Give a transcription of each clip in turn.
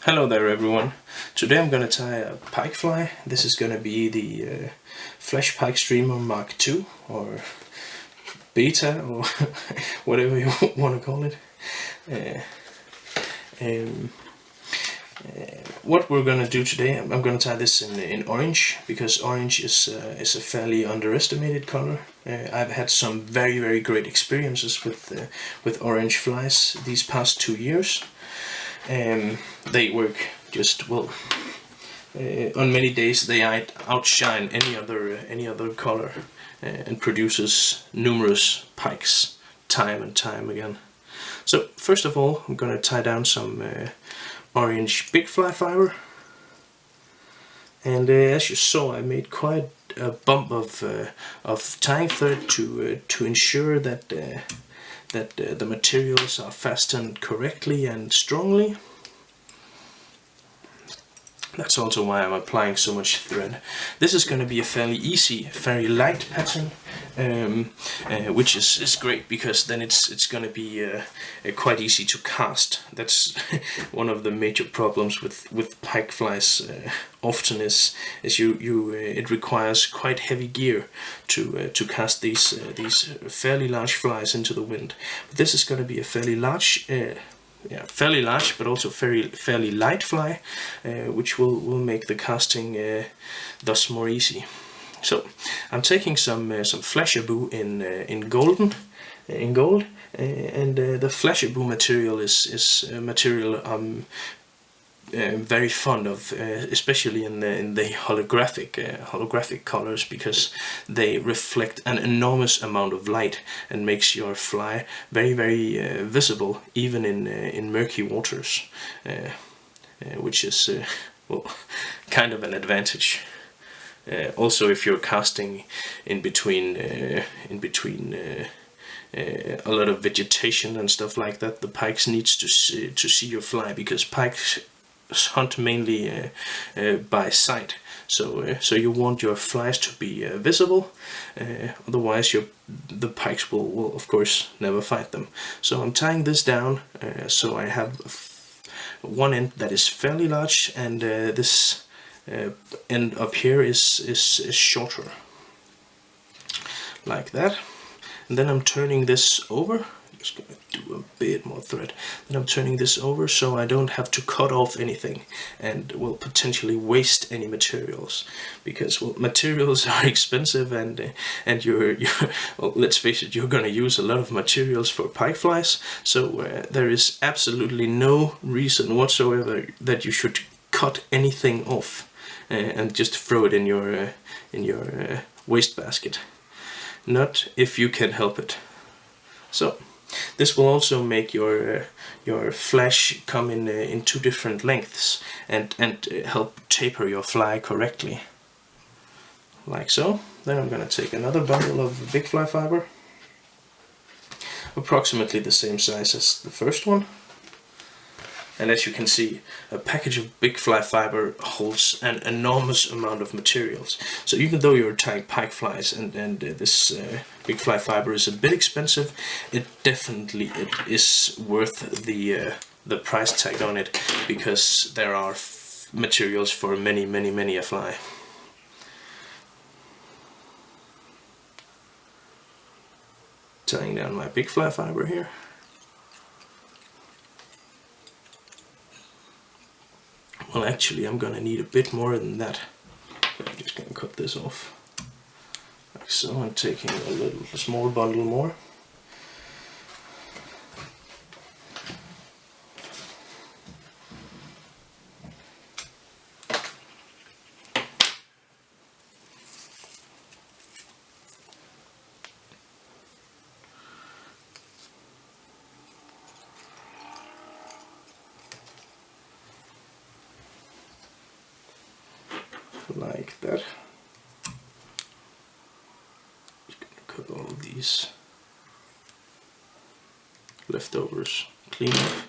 Hello there everyone. Today I'm going to tie a pike fly. This is going to be the Flash Pike Streamer Mark II or Beta or whatever you want to call it. What we're going to do today, I'm going to tie this in orange because orange is a fairly underestimated color. I've had some very great experiences with orange flies these past 2 years. They work just well. On many days they outshine any other color and produces numerous pikes time and time again. So first of all, I'm going to tie down some orange big fly fiber, and as you saw, I made quite a bump of tying thread to ensure that the materials are fastened correctly and strongly. That's also why I'm applying so much thread. This is going to be a fairly easy, very light pattern, which is great because then it's going to be quite easy to cast. That's one of the major problems with pike flies. Often is it requires quite heavy gear to cast these fairly large flies into the wind. But this is going to be a fairly large. Fairly large, but also fairly light fly, which will make the casting thus more easy. So I'm taking some flashabou in gold, and the flashabou material is a material I'm very fond of, especially in the holographic colors, because they reflect an enormous amount of light and makes your fly very visible even in murky waters, which is well, kind of an advantage. Also, if you're casting in between a lot of vegetation and stuff like that, the pikes needs to see your fly, because pikes hunt mainly by sight. So you want your flies to be visible, otherwise the pikes will of course never find them. So I'm tying this down so I have one end that is fairly large, and this end up here is shorter, like that. And then I'm turning this over. Just gonna do a bit more thread. Then I'm turning this over so I don't have to cut off anything and will potentially waste any materials, because well, materials are expensive, and you're well, let's face it, you're gonna use a lot of materials for pike flies. So there is absolutely no reason whatsoever that you should cut anything off and just throw it in your waste basket. Not if you can help it. So this will also make your flash come in two different lengths and help taper your fly correctly, like so. Then I'm going to take another bundle of big fly fiber, approximately the same size as the first one. And as you can see, a package of big fly fiber holds an enormous amount of materials. So even though you're tying pike flies and this big fly fiber is a bit expensive, it definitely is worth the price tag on it, because there are materials for many a fly. Tying down my big fly fiber here. Well, actually, I'm gonna need a bit more than that. I'm just gonna cut this off, like so. I'm taking a small bundle more. Like that. Just gonna cut all of these leftovers clean off,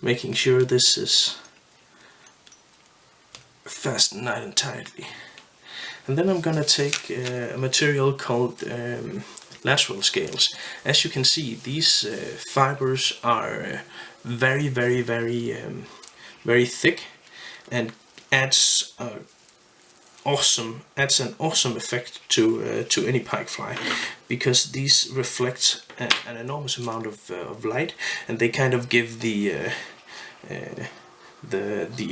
making sure this is fastened nice and tightly. And then I'm gonna take a material called lateral scales. As you can see, these fibers are very very thick, and adds an awesome effect to any pike fly, because these reflect an enormous amount of light, and they kind of give the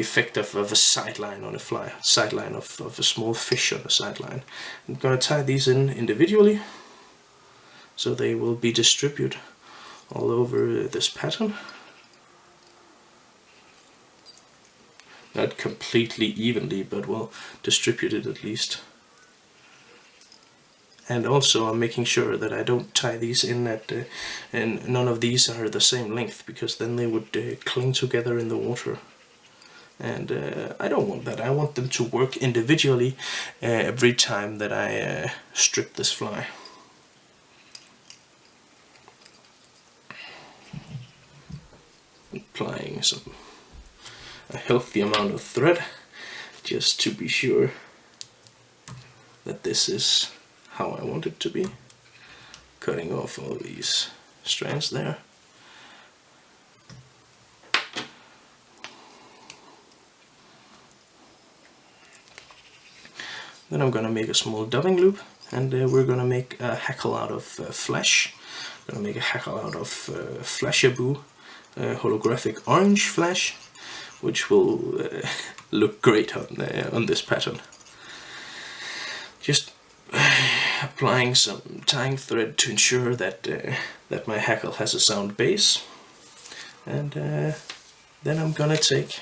effect of a sideline on a fly, sideline of a small fish on a sideline. I'm gonna tie these in individually, so they will be distributed all over this pattern. Not completely evenly, but well distributed at least. And also I'm making sure that I don't tie these in and none of these are the same length, because then they would cling together in the water. And I don't want that. I want them to work individually every time that I strip this fly. Applying a healthy amount of thread, just to be sure that this is how I want it to be. Cutting off all these strands there. Then I'm gonna make a small dubbing loop, and we're gonna make a hackle out of flash. I'm gonna make a hackle out of flashabou, holographic orange flash, which will look great on this pattern. Just applying some tying thread to ensure that that my hackle has a sound base, and then I'm gonna take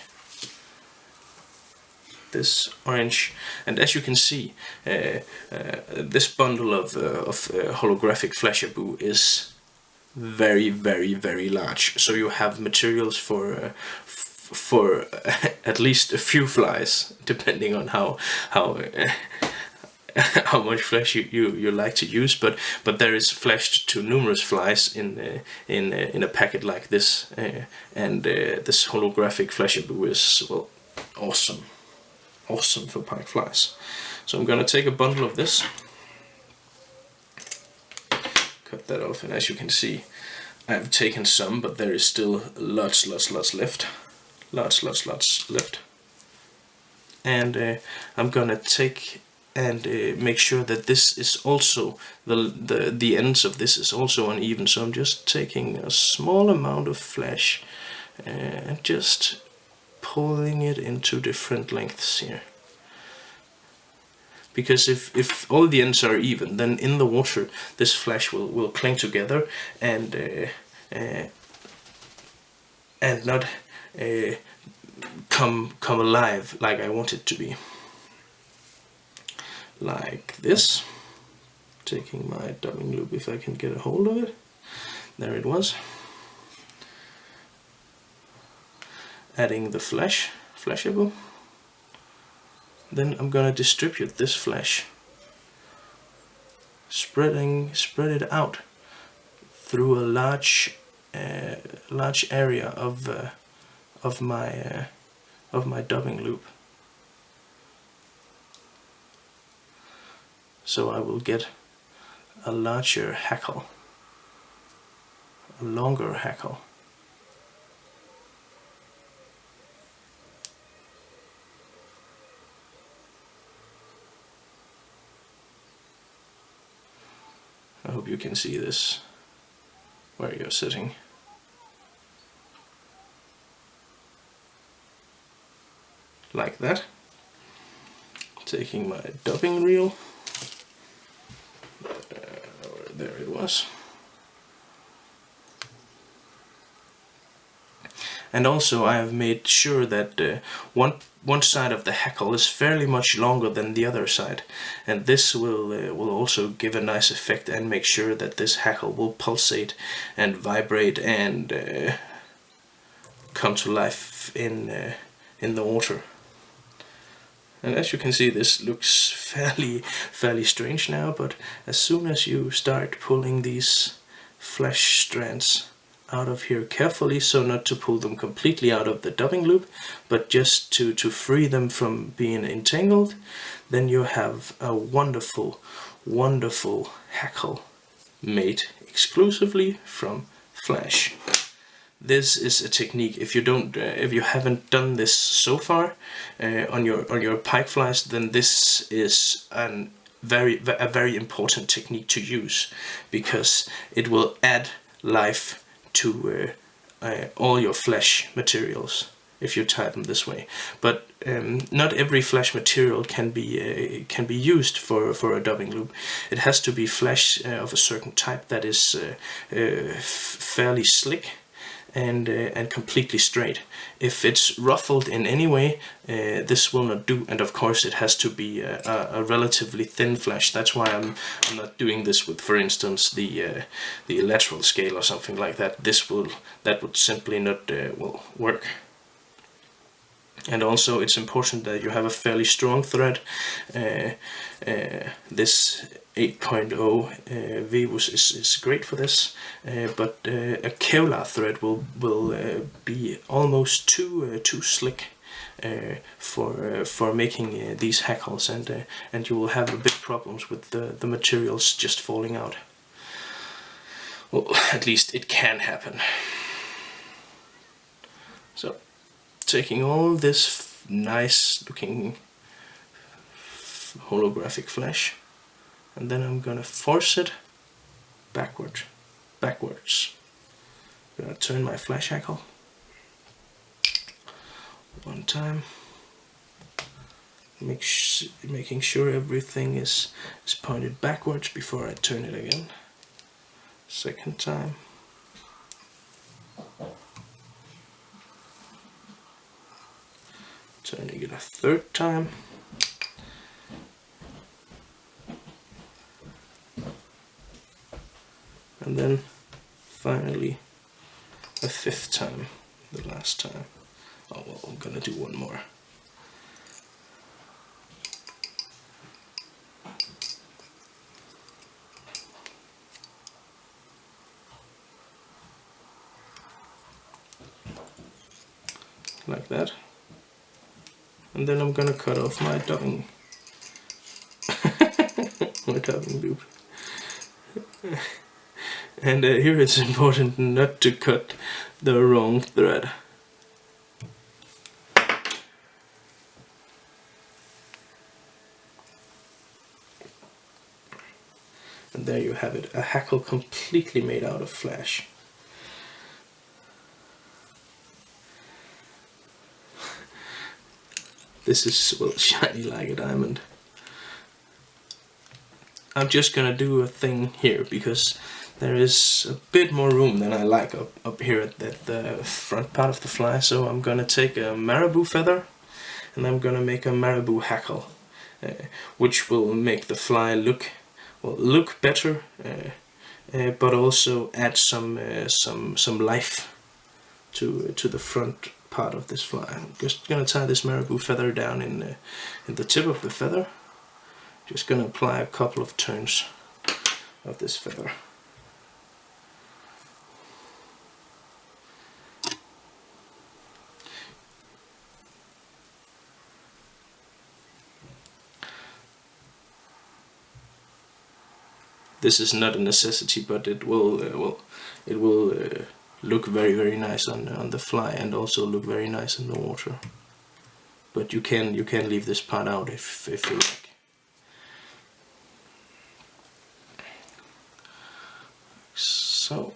this orange, and as you can see, this bundle of holographic flashabou is very large. So you have materials for at least a few flies, depending on how much flesh you like to use. But there is flesh to numerous flies in a packet like this, and this holographic flashabou is, well, awesome for pike flies. So I'm gonna take a bundle of this, cut that off, and as you can see, I've taken some, but there is still lots left. Lots left. And I'm gonna take and make sure that this is also, the ends of this is also uneven. So I'm just taking a small amount of flesh and just pulling it into different lengths here. Because if all the ends are even, then in the water this flesh will cling together and not come alive like I want it to be. Like this. Taking my dubbing loop, if I can get a hold of it. There it was. Adding the flashabou. Then I'm gonna distribute this flesh, spread it out through a large area of my dubbing loop. So I will get a larger hackle, a longer hackle. I hope you can see this where you're sitting. Like that. Taking my dubbing reel. There it was. And also I have made sure that one side of the hackle is fairly much longer than the other side, and this will also give a nice effect and make sure that this hackle will pulsate and vibrate and come to life in the water. And as you can see, this looks fairly strange now, but as soon as you start pulling these flesh strands out of here carefully, so not to pull them completely out of the dubbing loop, but just to free them from being entangled, then you have a wonderful hackle made exclusively from flesh. this is a technique. If you haven't done this so far on your pike flies, then this is a very important technique to use, because it will add life to all your flash materials if you tie them this way. But not every flash material can be used for a dubbing loop. It has to be flash of a certain type that is fairly slick and completely straight. If it's ruffled in any way, this will not do. And of course it has to be a relatively thin flash. That's why I'm not doing this with, for instance, the lateral scale or something like that. That would simply not work. And also it's important that you have a fairly strong thread. This 8.0 Vivus is great for this, but a Kevlar thread will be almost too slick for making these hackles, and you will have big problems with the materials just falling out. Well, at least it can happen. So, taking all this nice looking holographic flash, and then I'm gonna force it backwards. I'm gonna turn my flash hackle one time, making sure everything is pointed backwards before I turn it again. Second time. Turning it a third time. And then finally a fifth time, the last time. Oh well, I'm gonna do one more. Like that. And then I'm gonna cut off my dubbing loop. And here it's important not to cut the wrong thread. And there you have it, a hackle completely made out of flash. This is, well, shiny like a diamond. I'm just gonna do a thing here because there is a bit more room than I like up here at the front part of the fly. So I'm gonna take a marabou feather and I'm gonna make a marabou hackle, which will make the fly look better, but also add some life to the front part of this fly. I'm just gonna tie this marabou feather down in the tip of the feather. Just gonna apply a couple of turns of this feather. This is not a necessity, but it will look very nice on the fly, and also look very nice in the water. But you can leave this part out if you like. So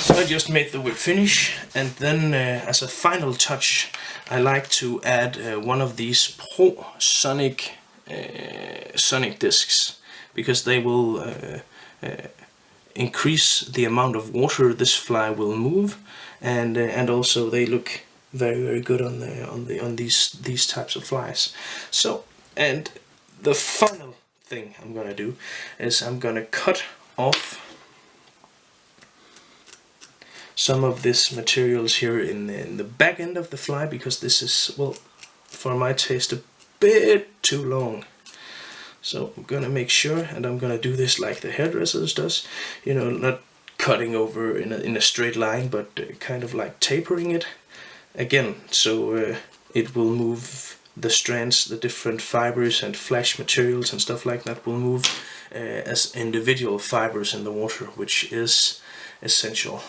I just made the whip finish, and then as a final touch I like to add one of these Pro Sonic discs, because they will increase the amount of water this fly will move, and also they look very good on these types of flies. So, and the final thing I'm gonna do is I'm gonna cut off some of this materials here in the back end of the fly, because this is, well, for my taste, a bit too long. So I'm gonna make sure, and I'm gonna do this like the hairdressers does, you know, not cutting over in a straight line, but kind of like tapering it again, so it will move the strands, the different fibers and flash materials and stuff like that will move as individual fibers in the water, which is essential.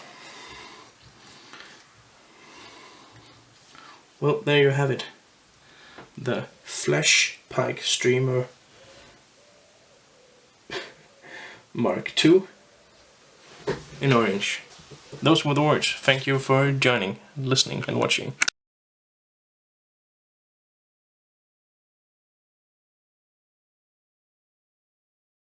Well, there you have it. The Flash Pike Streamer Mark II in orange. Those were the words. Thank you for joining, listening and watching.